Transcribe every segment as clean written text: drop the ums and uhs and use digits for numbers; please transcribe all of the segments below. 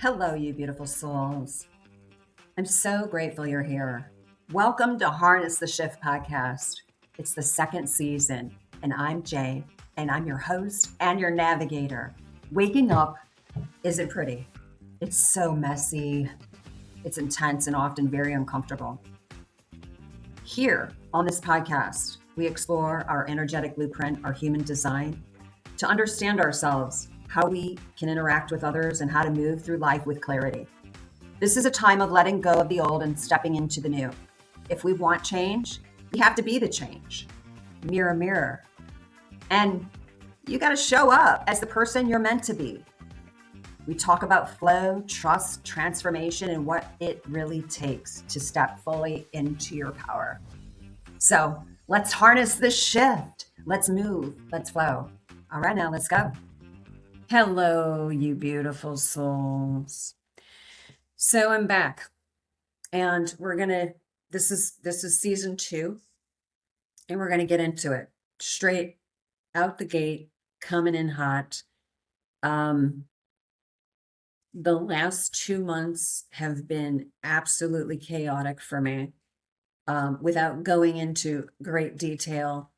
Hello, you beautiful souls. I'm so grateful you're here. Welcome to Harness the Shift podcast. It's the second season, and I'm Jay, and I'm your host and your navigator. Waking up isn't pretty. It's so messy, it's intense, and often very uncomfortable. Here on this podcast, we explore our energetic blueprint, our human design, to understand ourselves, how we can interact with others, and how to move through life with clarity. This is a time of letting go of the old and stepping into the new. If we want change, we have to be the change. Mirror, mirror. And you got to show up as the person you're meant to be. We talk about flow, trust, transformation, and what it really takes to step fully into your power. So let's harness this shift. Let's move. Let's flow. All right, now let's go. Hello, you beautiful souls. So I'm back, and this is season 2, and we're gonna get into it straight out the gate, coming in hot. The last 2 months have been absolutely chaotic for me. Without going into great detail,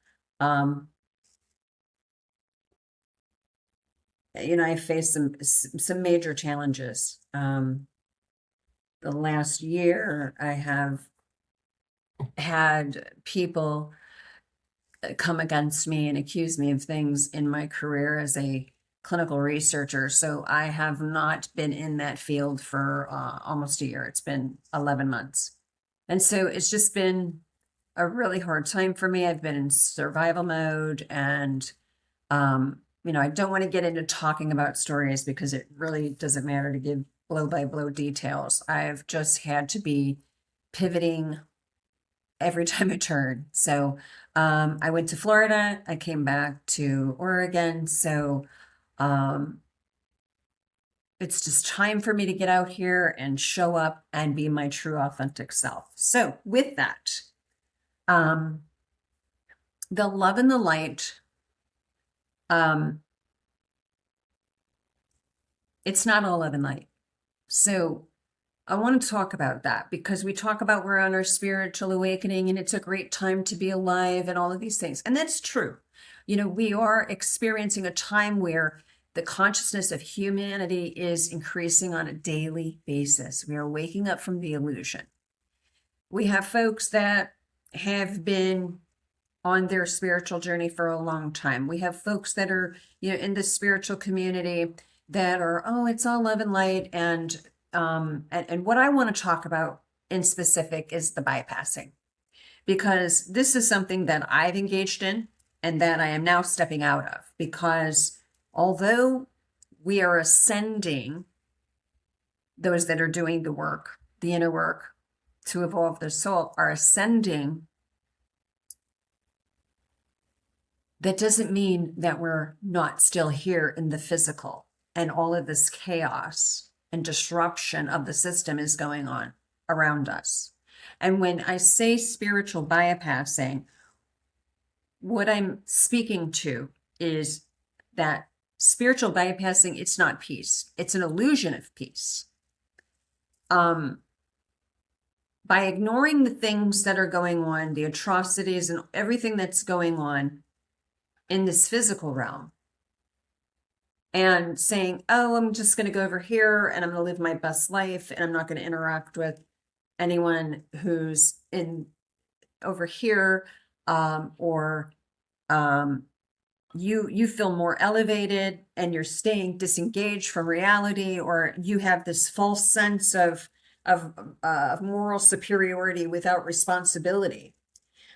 I faced some major challenges. The last year, I have had people come against me and accuse me of things in my career as a clinical researcher. So I have not been in that field for almost a year. It's been 11 months. And so it's just been a really hard time for me. I've been in survival mode, and I don't want to get into talking about stories because it really doesn't matter to give blow by blow details. I've just had to be pivoting every time I turn. So I went to Florida, I came back to Oregon. So it's just time for me to get out here and show up and be my true authentic self. So with that, the love and the light, it's not all love and light. So I want to talk about that because we talk about we're on our spiritual awakening and it's a great time to be alive and all of these things. And that's true. We are experiencing a time where the consciousness of humanity is increasing on a daily basis. We are waking up from the illusion. We have folks that have been on their spiritual journey for a long time. We have folks that are, in the spiritual community that are, oh, it's all love and light. And what I want to talk about in specific is the bypassing, because this is something that I've engaged in and that I am now stepping out of, because although we are ascending, those that are doing the work, the inner work to evolve their soul are ascending. That doesn't mean that we're not still here in the physical, and all of this chaos and disruption of the system is going on around us. And when I say spiritual bypassing, what I'm speaking to is that spiritual bypassing, it's not peace. It's an illusion of peace. By ignoring the things that are going on, the atrocities and everything that's going on in this physical realm, and saying, oh, I'm just going to go over here and I'm going to live my best life and I'm not going to interact with anyone who's in over here, or you feel more elevated and you're staying disengaged from reality, or you have this false sense of moral superiority without responsibility.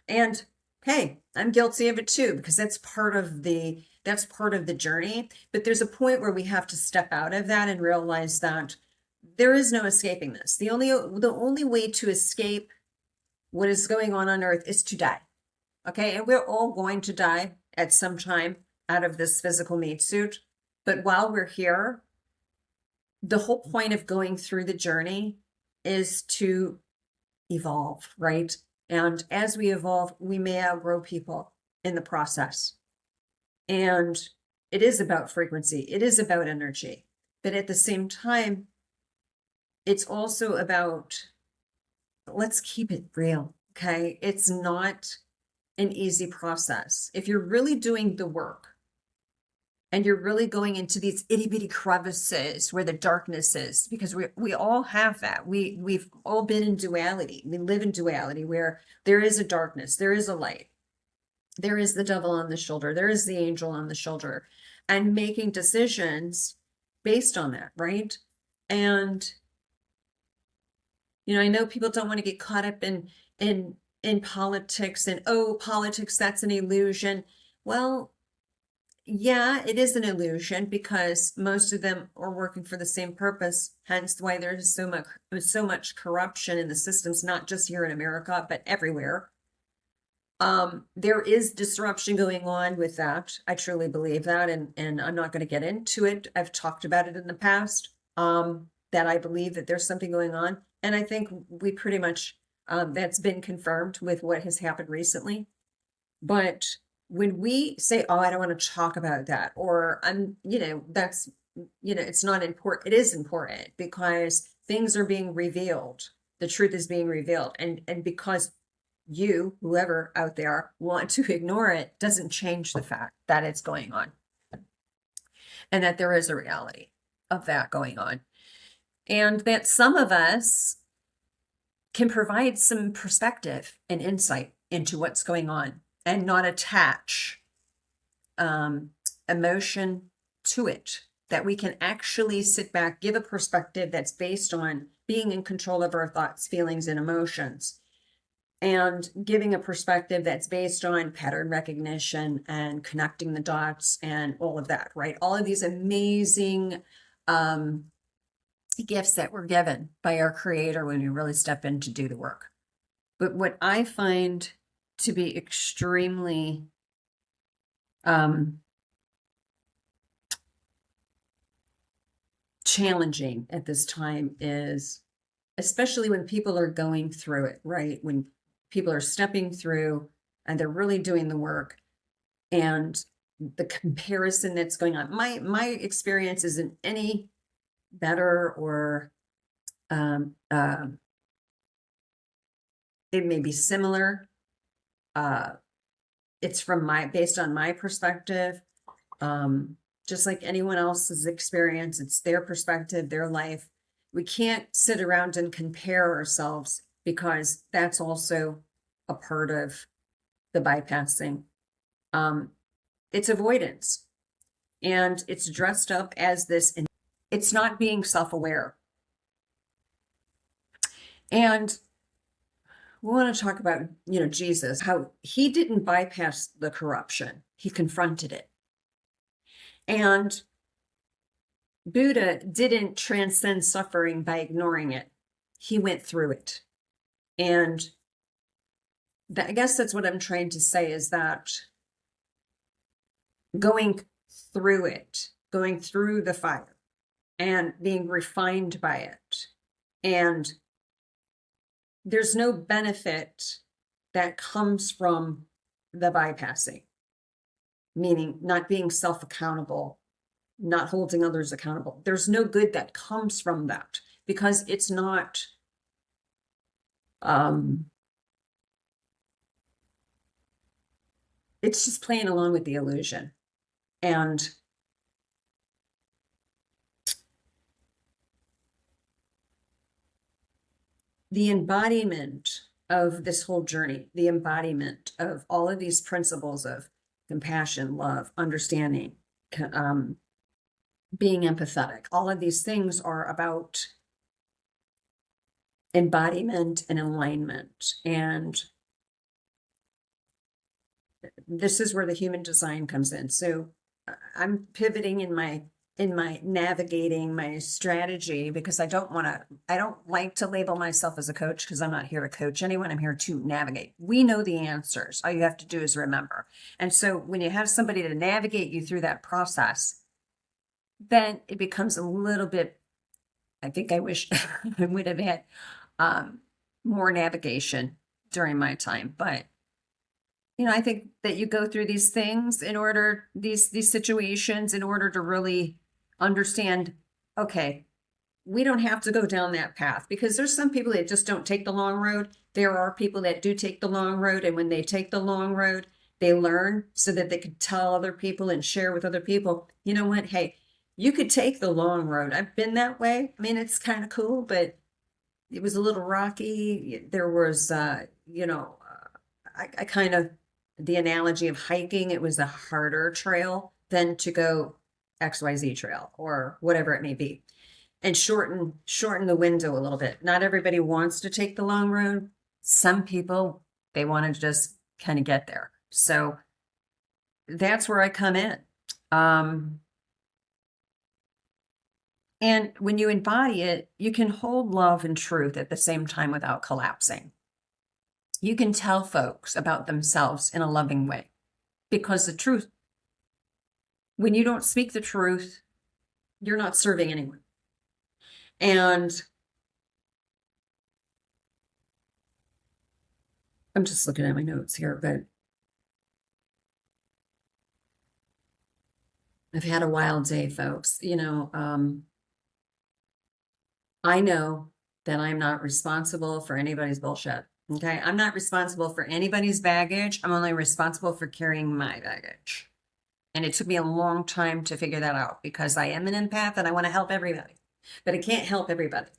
And hey, I'm guilty of it too, because that's part of the journey. But there's a point where we have to step out of that and realize that there is no escaping this. The only way to escape what is going on earth is to die. Okay, and we're all going to die at some time out of this physical meat suit. But while we're here, the whole point of going through the journey is to evolve, right? And as we evolve, we may outgrow people in the process. And it is about frequency. It is about energy. But at the same time, it's also about, let's keep it real, okay? It's not an easy process. If you're really doing the work and you're really going into these itty bitty crevices where the darkness is, because we all have that. We've all been in duality. We live in duality where there is a darkness, there is a light, there is the devil on the shoulder, there is the angel on the shoulder, and making decisions based on that, right? And I know people don't want to get caught up in politics and, oh, politics, that's an illusion. Well, yeah, it is an illusion because most of them are working for the same purpose, hence why there's so much corruption in the systems, not just here in America, but everywhere. There is disruption going on with that. I truly believe that, and I'm not going to get into it. I've talked about it in the past, that I believe that there's something going on. And I think we pretty much, that's been confirmed with what has happened recently. But when we say, oh, I don't want to talk about that, or that's, it's not important. It is important because things are being revealed. The truth is being revealed. And because you, whoever out there, want to ignore it, doesn't change the fact that it's going on and that there is a reality of that going on. And that some of us can provide some perspective and insight into what's going on and not attach emotion to it. That we can actually sit back, give a perspective that's based on being in control of our thoughts, feelings, and emotions, and giving a perspective that's based on pattern recognition and connecting the dots and all of that, right? All of these amazing gifts that we're given by our creator when we really step in to do the work. But what I find to be extremely challenging at this time is, especially when people are going through it, right? When people are stepping through and they're really doing the work, and the comparison that's going on. My experience isn't any better, or it may be similar. It's based on my perspective. Just like anyone else's experience, it's their perspective, their life. We can't sit around and compare ourselves, because that's also a part of the bypassing. It's avoidance, and it's dressed up as this. It's not being self-aware. And we want to talk about, Jesus, how he didn't bypass the corruption. He confronted it. And Buddha didn't transcend suffering by ignoring it. He went through it. And I guess that's what I'm trying to say, is that going through it, going through the fire and being refined by it. And there's no benefit that comes from the bypassing, meaning not being self-accountable, not holding others accountable. There's no good that comes from that, because it's not it's just playing along with the illusion. And the embodiment of this whole journey, the embodiment of all of these principles of compassion, love, understanding, being empathetic, all of these things are about embodiment and alignment. And this is where the human design comes in. So I'm pivoting in my navigating my strategy, because I don't like to label myself as a coach, because I'm not here to coach anyone. I'm here to navigate. We know the answers. All you have to do is remember. And so when you have somebody to navigate you through that process, then it becomes a little bit, I think I wish I would have had more navigation during my time. But I think that you go through these things these situations in order to really understand, okay, we don't have to go down that path, because there's some people that just don't take the long road. There are people that do take the long road, and when they take the long road, they learn so that they could tell other people and share with other people, you know what, hey, you could take the long road. I've been that way. I mean, it's kind of cool, but it was a little rocky. There was, I kind of, the analogy of hiking, it was a harder trail than to go XYZ trail or whatever it may be, and shorten the window a little bit. Not everybody wants to take the long road. Some people, they want to just kind of get there. So that's where I come in. And when you embody it, you can hold love and truth at the same time without collapsing. You can tell folks about themselves in a loving way, because the truth, when you don't speak the truth, you're not serving anyone. And I'm just looking at my notes here, but I've had a wild day, folks. I know that I'm not responsible for anybody's bullshit. Okay. I'm not responsible for anybody's baggage. I'm only responsible for carrying my baggage. And it took me a long time to figure that out, because I am an empath and I want to help everybody, but I can't help everybody.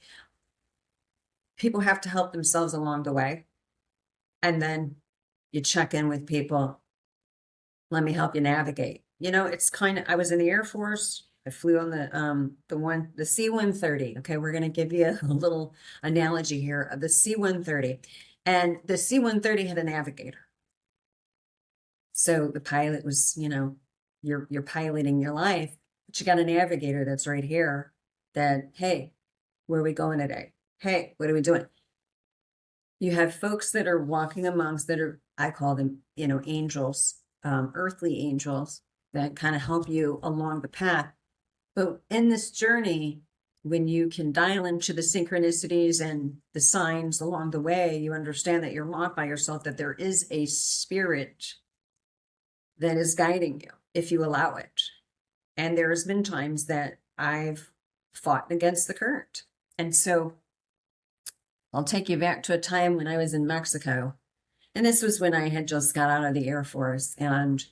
People have to help themselves along the way. And then you check in with people. Let me help you navigate. It's kind of, I was in the Air Force. I flew on the C-130. Okay, we're going to give you a little analogy here of the C-130. And the C-130 had a navigator. So the pilot was, you're piloting your life, but you got a navigator that's right here that, hey, where are we going today? Hey, what are we doing? You have folks that are walking amongst, that are, I call them, angels, earthly angels, that kind of help you along the path. But in this journey, when you can dial into the synchronicities and the signs along the way, you understand that you're not by yourself, that there is a spirit that is guiding you if you allow it. And there's been times that I've fought against the current. And so I'll take you back to a time when I was in Mexico. And this was when I had just got out of the Air Force, and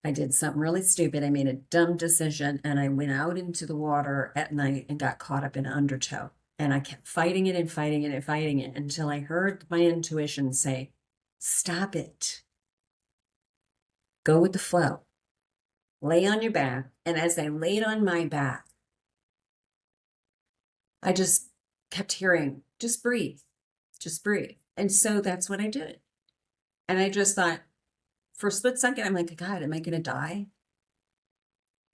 I did something really stupid. I made a dumb decision, and I went out into the water at night and got caught up in an undertow. And I kept fighting it and fighting it and fighting it until I heard my intuition say, stop it. Go with the flow. Lay on your back. And as I laid on my back, I just kept hearing, just breathe, just breathe. And so that's what I did. And I just thought, for a split second, I'm like, God, am I going to die?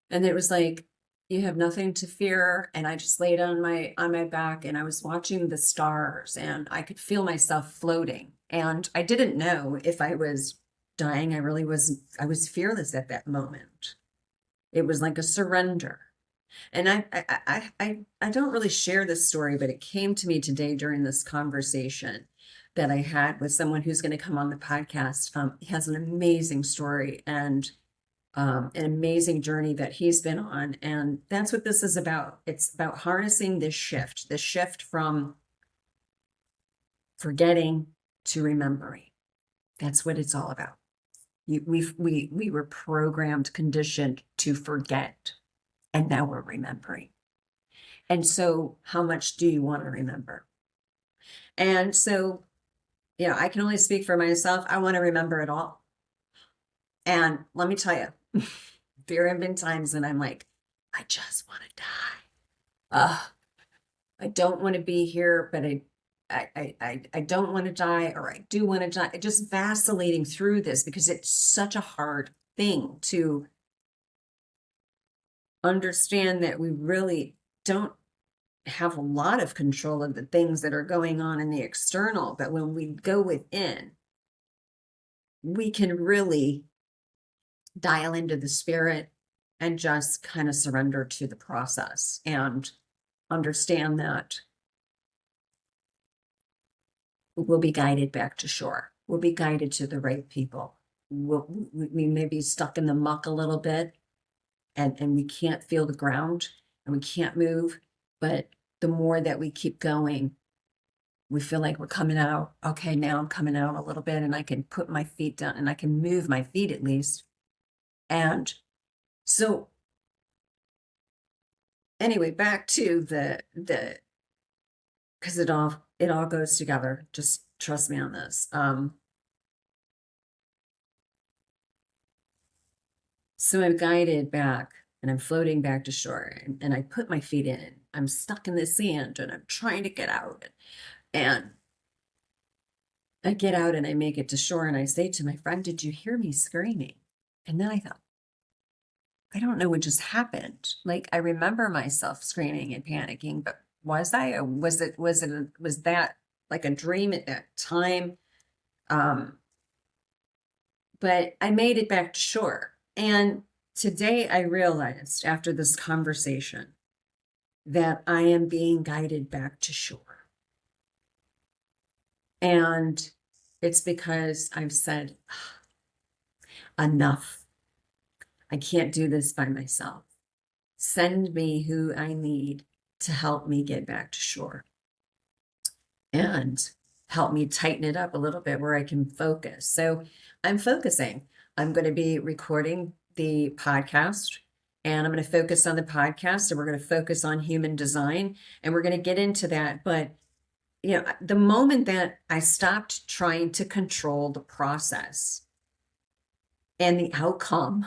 And it was like, you have nothing to fear. And I just laid on my back, and I was watching the stars, and I could feel myself floating. And I didn't know if I was dying. I was fearless at that moment. It was like a surrender. And I don't really share this story, but it came to me today during this conversation that I had with someone who's going to come on the podcast. He has an amazing story and an amazing journey that he's been on. And that's what this is about. It's about harnessing this shift from forgetting to remembering. That's what it's all about. We were programmed, conditioned to forget, and now we're remembering. And so how much do you want to remember? And so, I can only speak for myself. I want to remember it all. And let me tell you, there have been times when I'm like, I just want to die. I don't want to be here, but I don't want to die, or I do want to die. Just vacillating through this, because it's such a hard thing to understand that we really don't have a lot of control of the things that are going on in the external. But when we go within, we can really dial into the spirit and just kind of surrender to the process and understand that we'll be guided back to shore. We'll be guided to the right people. We may be stuck in the muck a little bit, and we can't feel the ground, and we can't move, but the more that we keep going, we feel like we're coming out. Okay, now I'm coming out a little bit and I can put my feet down and I can move my feet at least. And so anyway, back to the because it all goes together. Just trust me on this. So I'm guided back and I'm floating back to shore and I put my feet in. I'm stuck in the sand and I'm trying to get out. And I get out and I make it to shore and I say to my friend, "Did you hear me screaming?" And then I thought, I don't know what just happened. Like I remember myself screaming and panicking, but was I? Or was that like a dream at that time? Um, but I made it back to shore. And today I realized after this conversation that I am being guided back to shore. And it's because I've said, enough. I can't do this by myself. Send me who I need to help me get back to shore and help me tighten it up a little bit where I can focus. So I'm focusing. I'm going to be recording the podcast and I'm going to focus on the podcast and we're going to focus on human design and we're going to get into that. But the moment that I stopped trying to control the process and the outcome,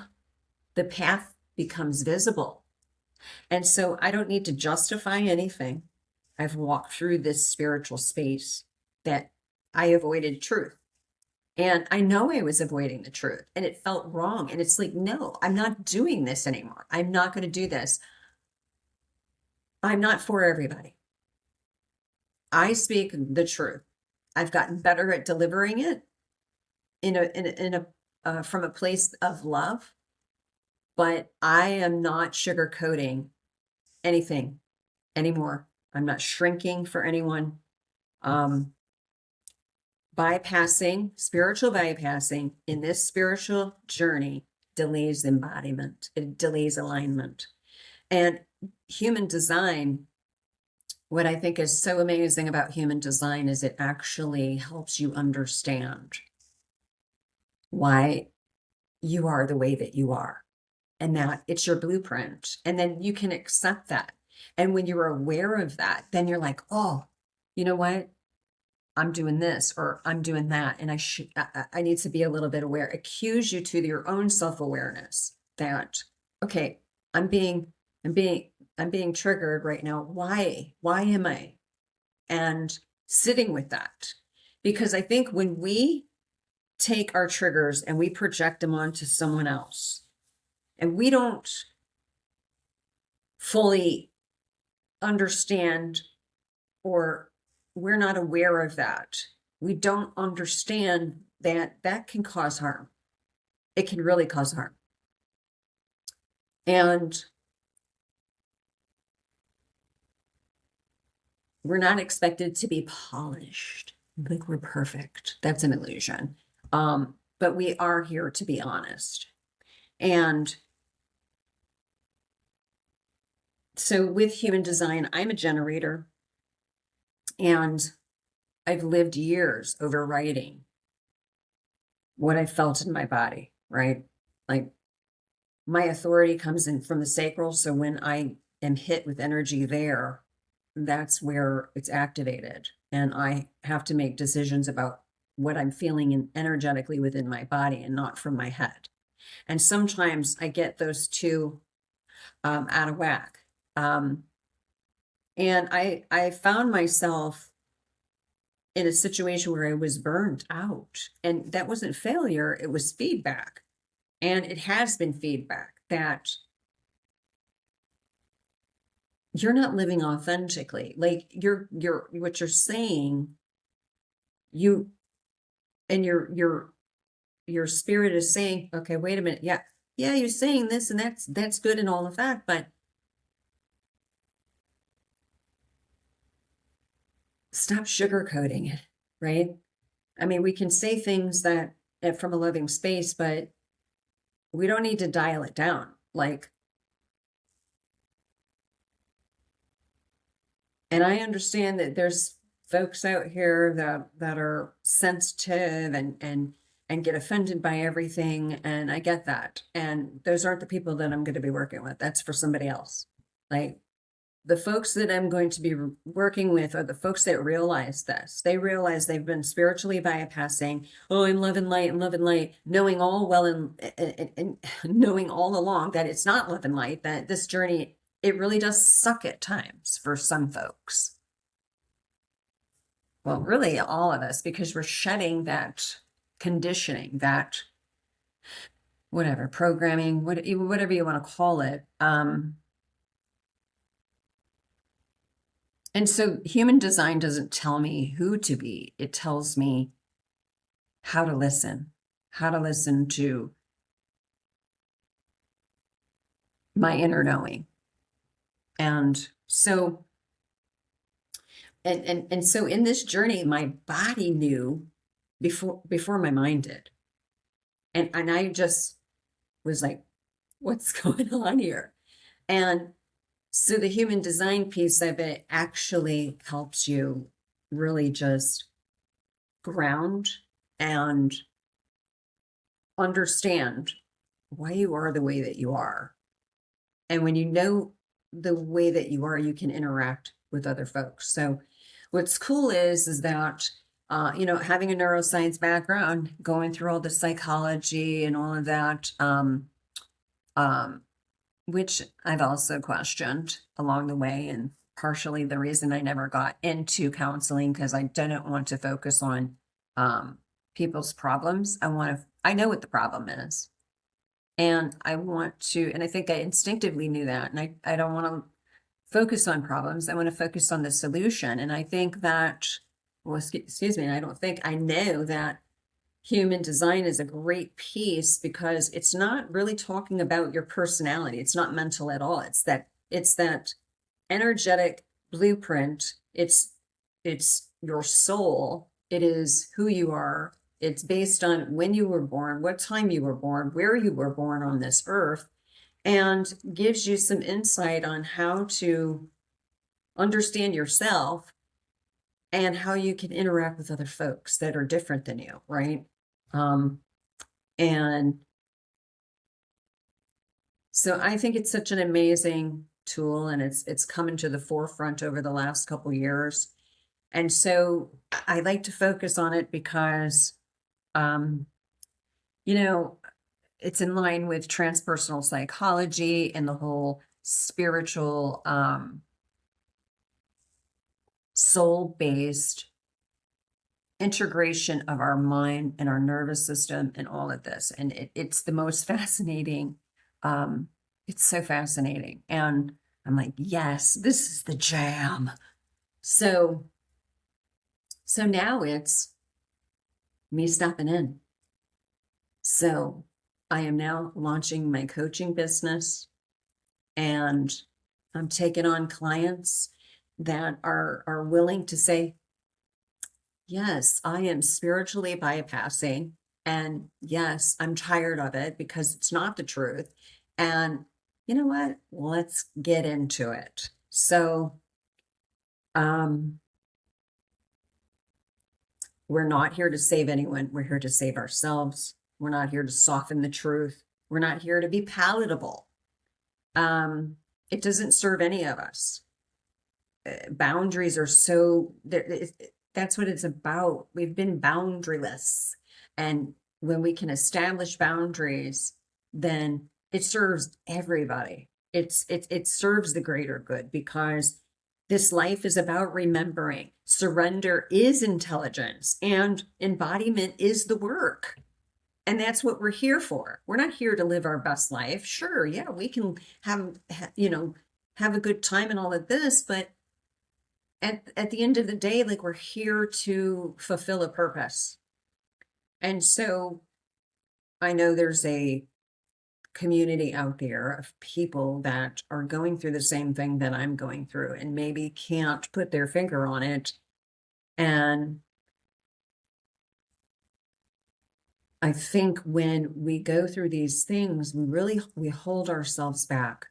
the path becomes visible. And so I don't need to justify anything. I've walked through this spiritual space that I avoided truth. And I know I was avoiding the truth and it felt wrong. And it's like, no, I'm not doing this anymore. I'm not going to do this. I'm not for everybody. I speak the truth. I've gotten better at delivering it from a place of love, but I am not sugarcoating anything anymore. I'm not shrinking for anyone. Spiritual bypassing in this spiritual journey delays embodiment. It delays alignment. And human design, what I think is so amazing about human design is it actually helps you understand why you are the way that you are and that it's your blueprint. And then you can accept that. And when you're aware of that, then you're like, oh, you know what? I'm doing this or I'm doing that. And I need to be a little bit aware. It cues you to your own self-awareness that, okay, I'm being triggered right now. Why am I? And sitting with that, because I think when we take our triggers and we project them onto someone else and we don't fully understand or we're not aware of that, we don't understand that that can cause harm. It can really cause harm. And we're not expected to be polished, like we're perfect. That's an illusion. But we are here to be honest. And so with human design, I'm a generator and I've lived years overriding what I felt in my body, right? Like my authority comes in from the sacral. So when I am hit with energy there, that's where it's activated. And I have to make decisions about what I'm feeling energetically within my body and not from my head. And sometimes I get those two out of whack. And I found myself in a situation where I was burned out, and that wasn't failure, it was feedback. And it has been feedback that you're not living authentically. Like you're what you're saying, you and your spirit is saying, okay, wait a minute. Yeah, you're saying this and that's good and all of that, but stop sugarcoating it, right? I mean, we can say things that from a loving space, but we don't need to dial it down. Like, And I understand that there's folks out here that are sensitive and get offended by everything, and I get that. And those aren't the people that I'm going to be working with. That's for somebody else. Like, the folks that I'm going to be working with are the folks that realize this. They realize they've been spiritually bypassing, oh, I'm love and light, knowing all well and knowing all along that it's not love and light, that this journey, it really does suck at times for some folks. Well, really all of us, because we're shedding that conditioning, that whatever, programming, whatever you want to call it. And so human design doesn't tell me who to be. It tells me how to listen to my inner knowing. And so, and so in this journey, my body knew before my mind did. And I just was like, what's going on here? And so the human design piece of it actually helps you really just ground and understand why you are the way that you are. And when you know the way that you are, you can interact with other folks. So what's cool is that, having a neuroscience background, going through all the psychology and all of that, which I've also questioned along the way, and partially the reason I never got into counseling, because I didn't want to focus on people's problems. I know what the problem is. And I want to, and I think I instinctively knew that. And I don't want to focus on problems. I want to focus on the solution. And I think that, well, excuse me, I know that human design is a great piece, because it's not really talking about your personality. It's not mental at all. It's that energetic blueprint. It's your soul. It is who you are. It's based on when you were born, what time you were born, where you were born on this earth, and gives you some insight on how to understand yourself and how you can interact with other folks that are different than you, right? And so I think it's such an amazing tool, and it's coming to the forefront over the last couple of years. And so I like to focus on it because, it's in line with transpersonal psychology and the whole spiritual, soul-based integration of our mind and our nervous system and all of this. And it's the most fascinating. It's so fascinating. And I'm like, yes, this is the jam. So now it's me stepping in. So I am now launching my coaching business, and I'm taking on clients that are willing to say, yes, I am spiritually bypassing. And yes, I'm tired of it because it's not the truth. And you know what? Let's get into it. So, we're not here to save anyone. We're here to save ourselves. We're not here to soften the truth. We're not here to be palatable. It doesn't serve any of us. Boundaries are that's what it's about. We've been boundaryless. And when we can establish boundaries, then it serves everybody. It serves the greater good, because this life is about remembering. Surrender is intelligence, and embodiment is the work. And that's what we're here for. We're not here to live our best life. Sure, yeah, we can have a good time and all of this, but at the end of the day, like, we're here to fulfill a purpose. And so I know there's a community out there of people that are going through the same thing that I'm going through, and maybe can't put their finger on it. And I think when we go through these things, we hold ourselves back.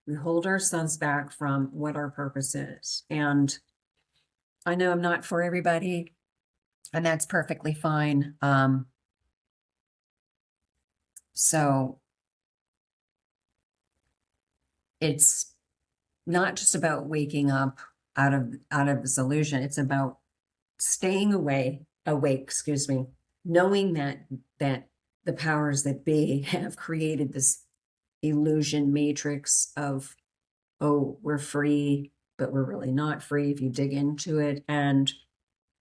We hold ourselves back from what our purpose is. And I know I'm not for everybody, and that's perfectly fine. So it's not just about waking up out of this illusion. It's about staying awake, excuse me, knowing that the powers that be have created this illusion matrix of, oh, we're free, but we're really not free if you dig into it, and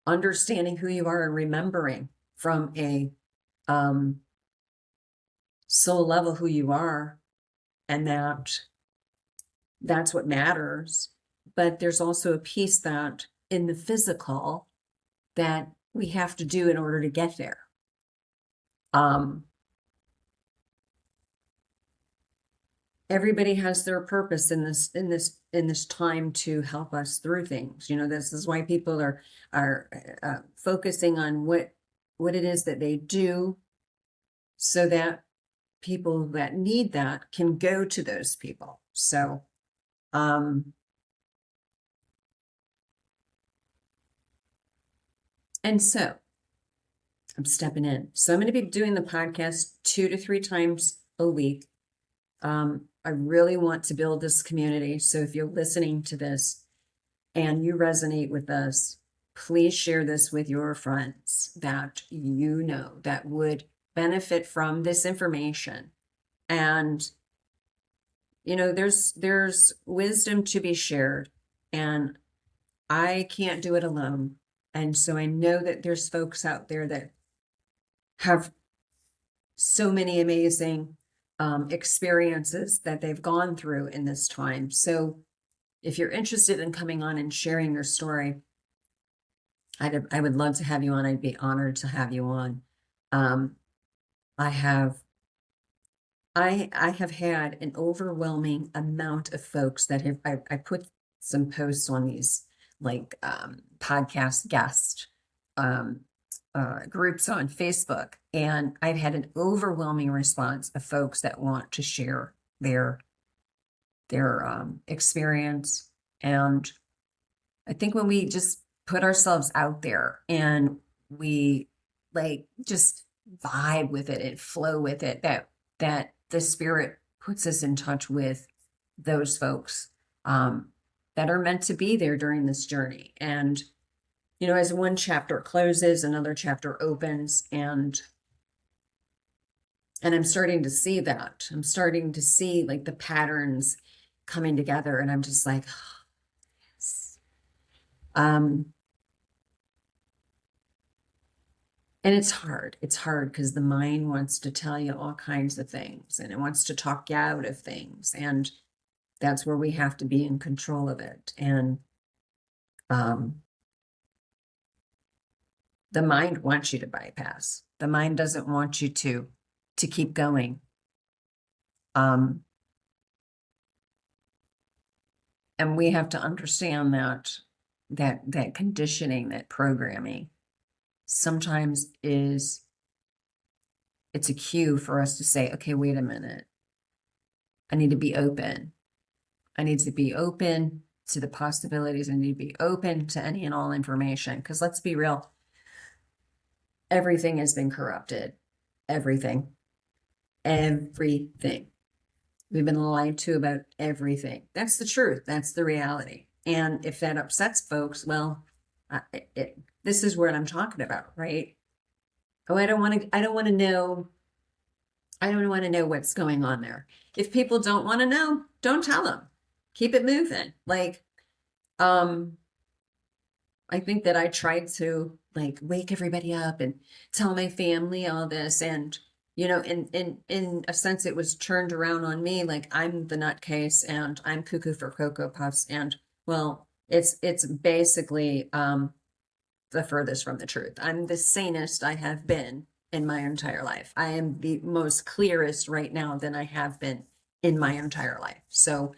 understanding who you are and remembering from a soul level who you are, and that's what matters. But there's also a piece that in the physical that we have to do in order to get there. Everybody has their purpose in this time to help us through things. You know, this is why people are focusing on what it is that they do, so that people that need that can go to those people. So, and so I'm stepping in. So I'm going to be doing the podcast 2 to 3 times a week. I really want to build this community. So if you're listening to this and you resonate with us, please share this with your friends that you know that would benefit from this information. And, you know, there's wisdom to be shared, and I can't do it alone. And so I know that there's folks out there that have so many amazing experiences that they've gone through in this time. So if you're interested in coming on and sharing your story, I would love to have you on. I'd be honored to have you on. I have had an overwhelming amount of folks that have, I put some posts on these like podcast guest groups on Facebook, and I've had an overwhelming response of folks that want to share their experience. And I think when we just put ourselves out there and we like just vibe with it and flow with it, that the spirit puts us in touch with those folks that are meant to be there during this journey. And you know, as one chapter closes, another chapter opens, and I'm starting to see that. I'm starting to see like the patterns coming together, and I'm just like, oh, yes. And it's hard. It's hard because the mind wants to tell you all kinds of things, and it wants to talk you out of things, and that's where we have to be in control of it. And the mind wants you to bypass. The mind doesn't want you to keep going. And we have to understand that conditioning, that programming, sometimes it's a cue for us to say, okay, wait a minute. I need to be open. I need to be open to the possibilities. I need to be open to any and all information. Because let's be real, everything has been corrupted. Everything. Everything. We've been lied to about everything. That's the truth. That's the reality. And if that upsets folks, well, this is what I'm talking about, right? Oh, I don't want to know. I don't want to know what's going on there. If people don't want to know, don't tell them. Keep it moving. Like, I think that I tried to like wake everybody up and tell my family all this, and you know, in a sense, it was turned around on me. Like I'm the nutcase, and I'm cuckoo for Cocoa Puffs, and well, it's basically the furthest from the truth. I'm the sanest I have been in my entire life. I am the most clearest right now than I have been in my entire life. So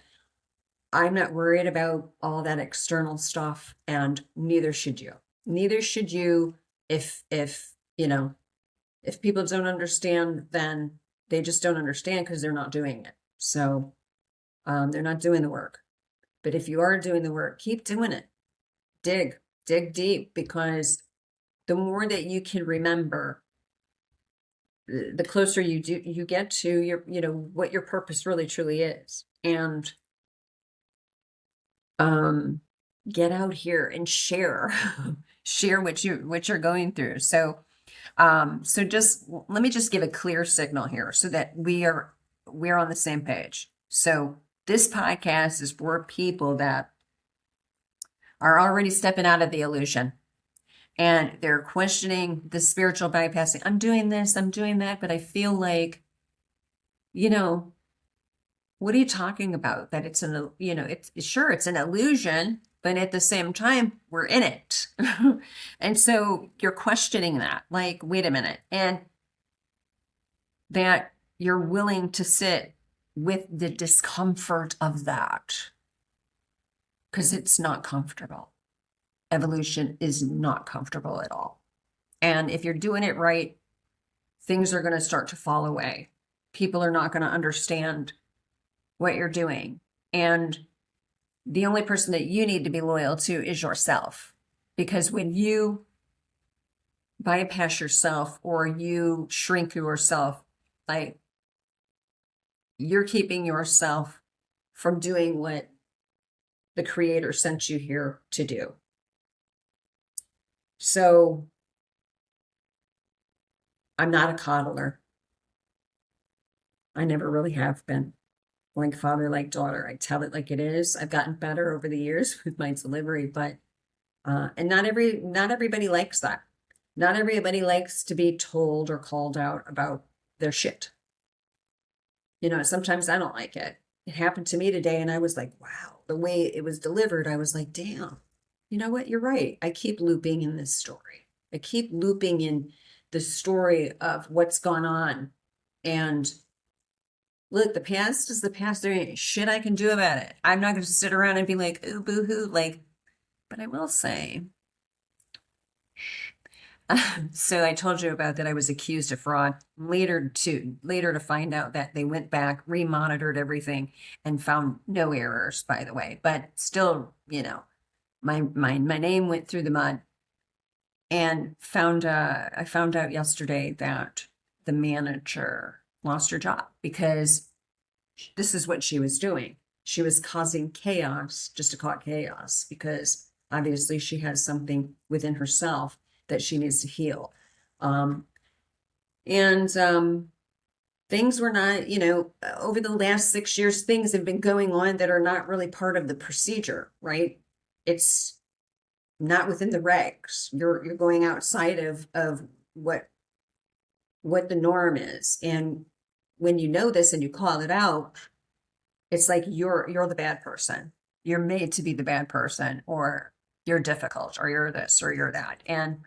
I'm not worried about all that external stuff, and neither should you. Neither should you. If you know, if people don't understand, then they just don't understand because they're not doing it. So They're not doing the work. But if you are doing the work, keep doing it. Dig deep, because the more that you can remember, the closer you get to your, what your purpose really truly is. And get out here and share share what you're going through. So just let me just give a clear signal here so that we're on the same page. So this podcast is for people that are already stepping out of the illusion, and they're questioning the spiritual bypassing. I'm doing this, I'm doing that, but I feel like, what are you talking about? That it's it's an illusion, but at the same time, we're in it. And so you're questioning that, like, wait a minute. And that you're willing to sit with the discomfort of that, because it's not comfortable. Evolution is not comfortable at all. And if you're doing it right, things are going to start to fall away. People are not going to understand what you're doing. And the only person that you need to be loyal to is yourself. Because when you bypass yourself or you shrink yourself, like, you're keeping yourself from doing what the Creator sent you here to do. So I'm not a coddler. I never really have been. Like father, like daughter. I tell it like it is. I've gotten better over the years with my delivery, but and not everybody likes that. Not everybody likes to be told or called out about their shit. Sometimes I don't like it. It happened to me today, and I was like, wow, the way it was delivered, I was like, damn, you know what? You're right. I keep looping in this story. I keep looping in the story of what's gone on. And look, the past is the past. There ain't shit I can do about it. I'm not going to sit around and be like, ooh, boo-hoo. But I will say, so I told you about that I was accused of fraud. Later to find out that they went back, remonitored everything, and found no errors, by the way. But still, my name went through the mud. And I found out yesterday that the manager lost her job because this is what she was doing. She was causing chaos just to cause chaos, because obviously she has something within herself that she needs to heal. Things were not, over the last 6 years, things have been going on that are not really part of the procedure, right? It's not within the regs. You're going outside of what the norm is. And when you know this and you call it out, it's like you're the bad person. You're made to be the bad person, or you're difficult, or you're this, or you're that. And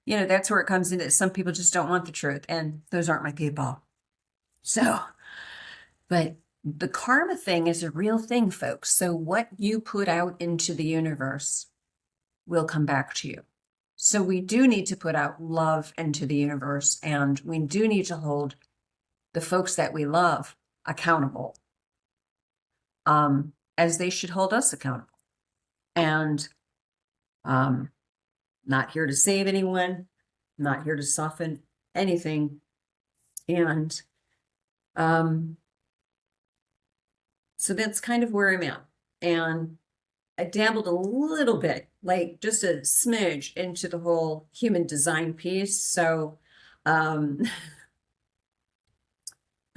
that's where it comes in, that some people just don't want the truth, and those aren't my people. So, but the karma thing is a real thing, folks. So what you put out into the universe will come back to you. So we do need to put out love into the universe, and we do need to hold the folks that we love accountable, as they should hold us accountable. And not here to save anyone, not here to soften anything. And so that's kind of where I'm at. And I dabbled a little bit, like just a smidge, into the whole human design piece. So, but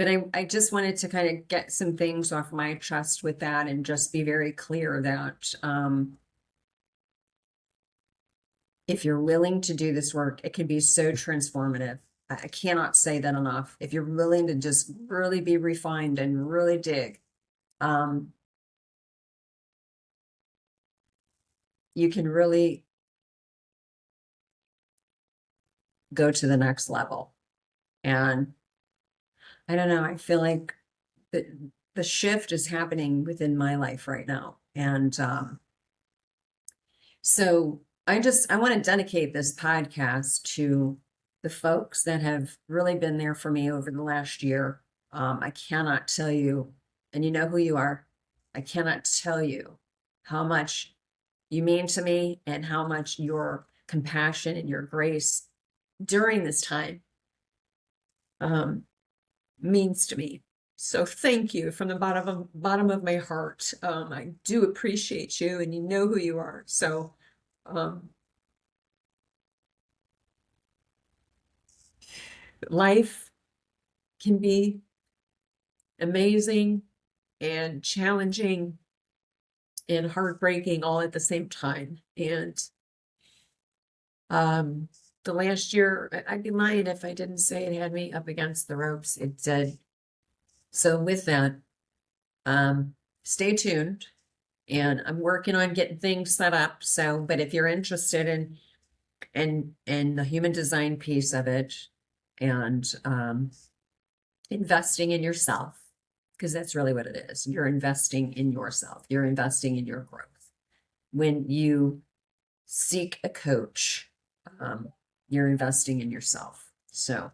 I just wanted to kind of get some things off my chest with that, and just be very clear that if you're willing to do this work, it can be so transformative. I cannot say that enough. If you're willing to just really be refined and really dig, you can really go to the next level. And I don't know, I feel like the shift is happening within my life right now. And so I want to dedicate this podcast to the folks that have really been there for me over the last year. I cannot tell you, and you know who you are. I cannot tell you how much you mean to me and how much your compassion and your grace during this time means to me. So thank you from the bottom of my heart. I do appreciate you, and you know who you are. So life can be amazing and challenging and heartbreaking all at the same time. And the last year, I'd be lying if I didn't say it had me up against the ropes. It did. So with that, stay tuned, and I'm working on getting things set up. So, but if you're interested in the human design piece of it, and investing in yourself, because that's really what it is. You're investing in yourself. You're investing in your growth. When you seek a coach, you're investing in yourself. So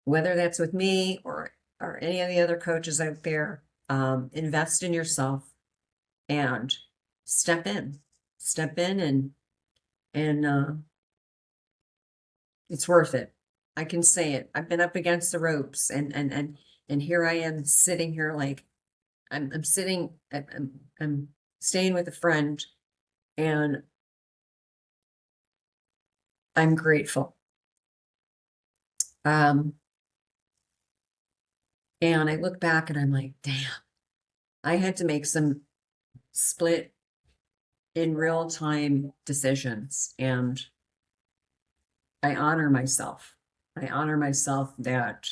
whether that's with me or any of the other coaches out there, invest in yourself and step in and it's worth it. I can say it. I've been up against the ropes, and here I am sitting here like I'm staying with a friend, and I'm grateful. And I look back and I'm like, damn, I had to make some split in real time decisions, and I honor myself. I honor myself that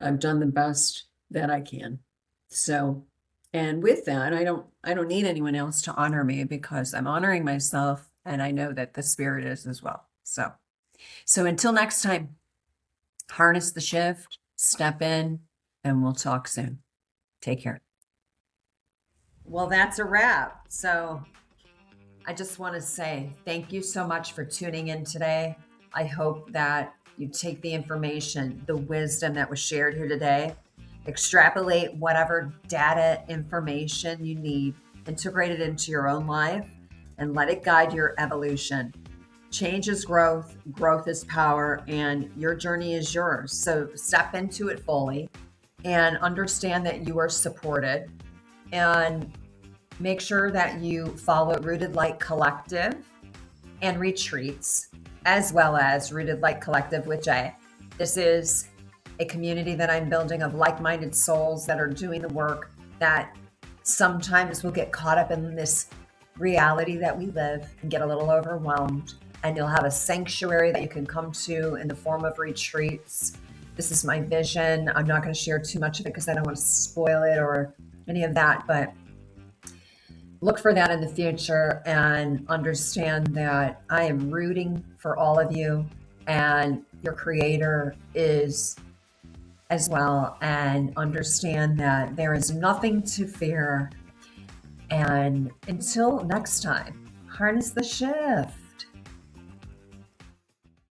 I've done the best that I can. So, and with that, I don't need anyone else to honor me, because I'm honoring myself, and I know that the spirit is as well. So until next time, harness the shift, step in, and we'll talk soon. Take care. Well, that's a wrap. So I just want to say thank you so much for tuning in today. I hope that you take the information, the wisdom that was shared here today, extrapolate whatever data information you need, integrate it into your own life, and let it guide your evolution. Change is growth, growth is power, and your journey is yours. So step into it fully and understand that you are supported, and make sure that you follow Rooted Light Collective and retreats, as well as Rooted Light Collective with Jay. This is a community that I'm building of like-minded souls that are doing the work, that sometimes will get caught up in this reality that we live and get a little overwhelmed. And you'll have a sanctuary that you can come to in the form of retreats. This is my vision. I'm not going to share too much of it because I don't want to spoil it or any of that, but look for that in the future, and understand that I am rooting for all of you, and your creator is as well. And understand that there is nothing to fear. And until next time, harness the shift.